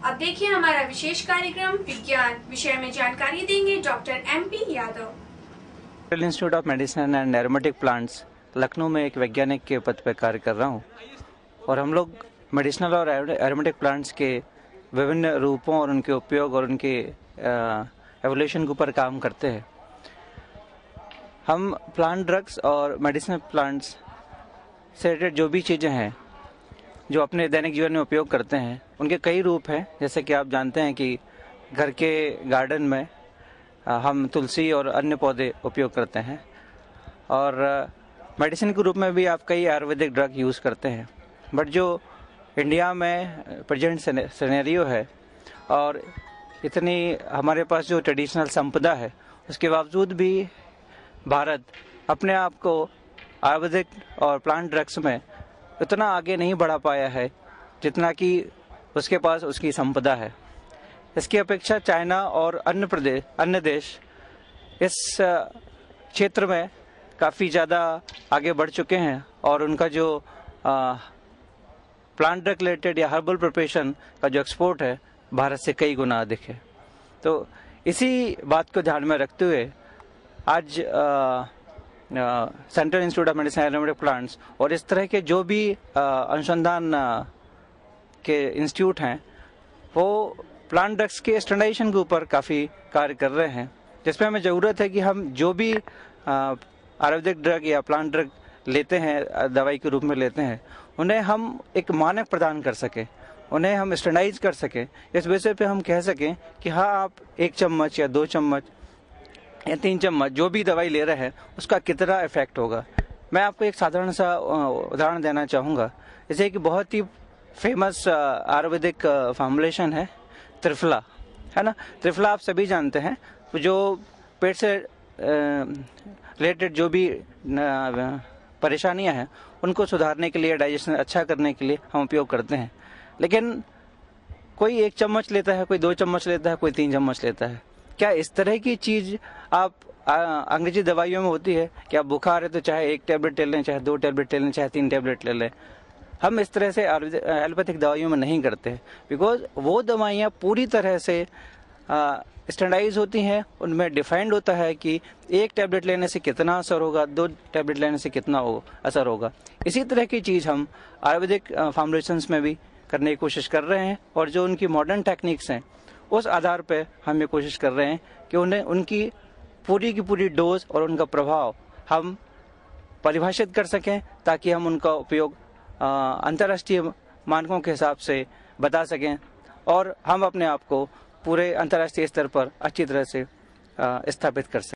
अब देखिए हमारा विशेष कार्यक्रम विज्ञान विषय में जानकारी देंगे doctor MP Yadav. Central institute of medicine and aromatic plants Lucknow में एक वैज्ञानिक के पद पर कार्य कर रहा हूँ और हम लोग मेडिसिनल और एरोमेटिक प्लांट्स के विभिन्न रूपों और उनके उपयोग और उनके एवोल्यूशन के ऊपर काम करते हैं। हम प्लांट ड्रग्स और मेडिसिनल प्लांट्स से रिलेटेड जो भी चीज़ें हैं जो अपने दैनिक जीवन में उपयोग करते हैं उनके कई रूप हैं। जैसे कि आप जानते हैं कि घर के गार्डन में हम तुलसी और अन्य पौधे उपयोग करते हैं और मेडिसिन के रूप में भी आप कई आयुर्वेदिक ड्रग यूज़ करते हैं। बट जो इंडिया में प्रेजेंट सिनेरियो है और इतनी हमारे पास जो ट्रेडिशनल संपदा है उसके बावजूद भी भारत अपने आप को आयुर्वेदिक और प्लांट ड्रग्स में उतना आगे नहीं बढ़ा पाया है जितना कि उसके पास उसकी संपदा है। इसकी अपेक्षा चाइना और अन्य देश इस क्षेत्र में काफ़ी ज़्यादा आगे बढ़ चुके हैं और उनका जो प्लांट ड्रग रिलेटेड या हर्बल प्रिपरेशन का जो एक्सपोर्ट है भारत से कई गुना अधिक है। तो इसी बात को ध्यान में रखते हुए आज central institute of medicine and aromatic plants और इस तरह के जो भी अनुसंधान के इंस्टीट्यूट हैं वो प्लांट ड्रग्स के स्टैंडर्डाइजेशन के ऊपर काफ़ी कार्य कर रहे हैं, जिसमें हमें ज़रूरत है कि हम जो भी आयुर्वेदिक ड्रग या प्लांट ड्रग लेते हैं, दवाई के रूप में लेते हैं, उन्हें हम एक मानक प्रदान कर सकें, उन्हें हम स्टैंडर्डाइज कर सकें। इस विषय पे हम कह सकें कि हाँ, आप 1 चम्मच या 2 चम्मच या 3 चम्मच जो भी दवाई ले रहे हैं उसका कितना इफेक्ट होगा। मैं आपको एक साधारण सा उदाहरण देना चाहूँगा। जैसे कि बहुत ही फेमस आयुर्वेदिक फॉर्मुलेशन है त्रिफला, है ना। त्रिफला आप सभी जानते हैं, जो पेट से रिलेटेड जो भी परेशानियां हैं उनको सुधारने के लिए, डाइजेशन अच्छा करने के लिए हम उपयोग करते हैं। लेकिन कोई 1 चम्मच लेता है, कोई 2 चम्मच लेता है, कोई 3 चम्मच लेता है। क्या इस तरह की चीज़ आप अंग्रेजी दवाइयों में होती है कि आप बुखार है तो चाहे 1 टैबलेट ले लें, चाहे 2 टैबलेट ले लें, चाहे 3 टैबलेट ले लें। हम इस तरह से एलोपैथिक दवाइयों में नहीं करते हैं, बिकॉज वो दवाइयाँ पूरी तरह से स्टैंडर्डाइज होती हैं। उनमें डिफाइंड होता है कि 1 टैबलेट लेने से कितना असर होगा, 2 टैबलेट लेने से कितना असर होगा। इसी तरह की चीज़ हम आयुर्वेदिक फॉर्मुलेशंस में भी करने की कोशिश कर रहे हैं और जो उनकी मॉडर्न टेक्निक्स हैं उस आधार पर हम ये कोशिश कर रहे हैं कि उन्हें उनकी पूरी की पूरी डोज और उनका प्रभाव हम परिभाषित कर सकें, ताकि हम उनका उपयोग अंतर्राष्ट्रीय मानकों के हिसाब से बता सकें और हम अपने आप को पूरे अंतर्राष्ट्रीय स्तर पर अच्छी तरह से स्थापित कर सकें।